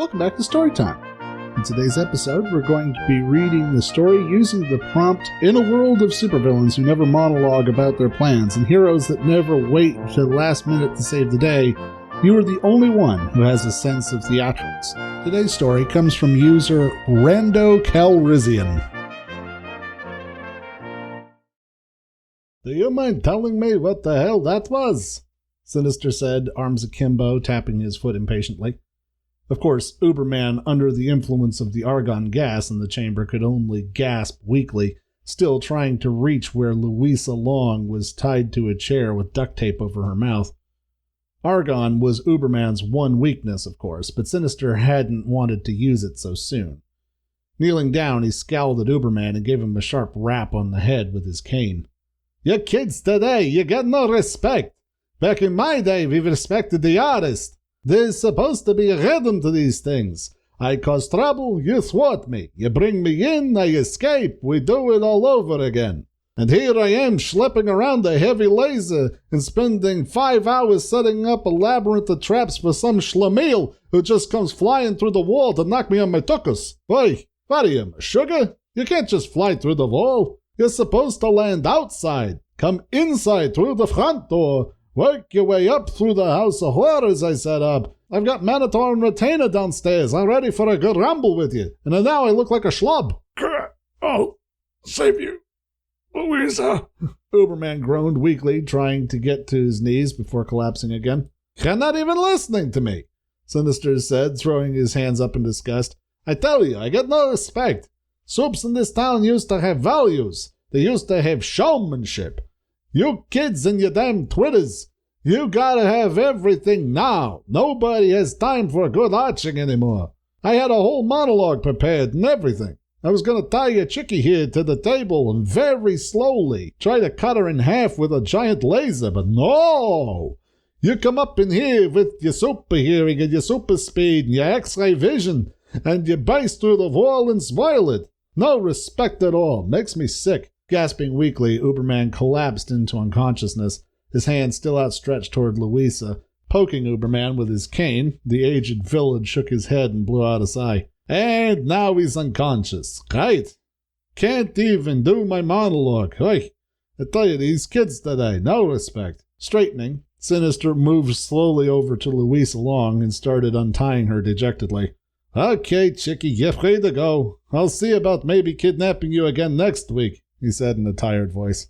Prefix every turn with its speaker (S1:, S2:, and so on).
S1: Welcome back to Storytime. In today's episode, we're going to be reading the story using the prompt, "In a world of supervillains who never monologue about their plans and heroes that never wait to the last minute to save the day, you are the only one who has a sense of theatrics." Today's story comes from user RandoCalrissian's. "Do you mind telling me what the hell that was?" Sinister said, arms akimbo, tapping his foot impatiently. Of course, Uberman, under the influence of the argon gas in the chamber, could only gasp weakly, still trying to reach where Louisa Long was tied to a chair with duct tape over her mouth. Argon was Uberman's one weakness, of course, but Sinister hadn't wanted to use it so soon. Kneeling down, he scowled at Uberman and gave him a sharp rap on the head with his cane. "You kids today, you get no respect. Back in my day, we respected the artist. There's supposed to be a rhythm to these things. I cause trouble, you thwart me. You bring me in, I escape. We do it all over again. And here I am schlepping around a heavy laser and spending 5 hours setting up a labyrinth of traps for some schlemiel who just comes flying through the wall to knock me on my tuchus. Oi, what are you, sugar? You can't just fly through the wall. You're supposed to land outside. Come inside through the front door. Work your way up through the house of horrors I set up. I've got Manitou and Retainer downstairs. I'm ready for a good rumble with you. And now I look like a schlub."
S2: "I'll save you, Louisa."
S1: Uberman groaned weakly, trying to get to his knees before collapsing again. "You're not even listening to me," Sinister said, throwing his hands up in disgust. "I tell you, I get no respect. Soups in this town used to have values. They used to have showmanship. You kids and your damn Twitters, you gotta have everything now. Nobody has time for good arching anymore. I had a whole monologue prepared and everything. I was gonna tie a chickie here to the table and very slowly try to cut her in half with a giant laser, but no! You come up in here with your super hearing and your super speed and your X-ray vision, and you burst through the wall and spoil it. No respect at all. Makes me sick." Gasping weakly, Uberman collapsed into unconsciousness, his hand still outstretched toward Louisa. Poking Uberman with his cane, the aged villain shook his head and blew out a sigh. "And now he's unconscious. Right? Can't even do my monologue. Hey, I tell you, these kids today, no respect." Straightening, Sinister moved slowly over to Louisa Long and started untying her dejectedly. "Okay, chickie, you're free to go. I'll see about maybe kidnapping you again next week," he said in a tired voice.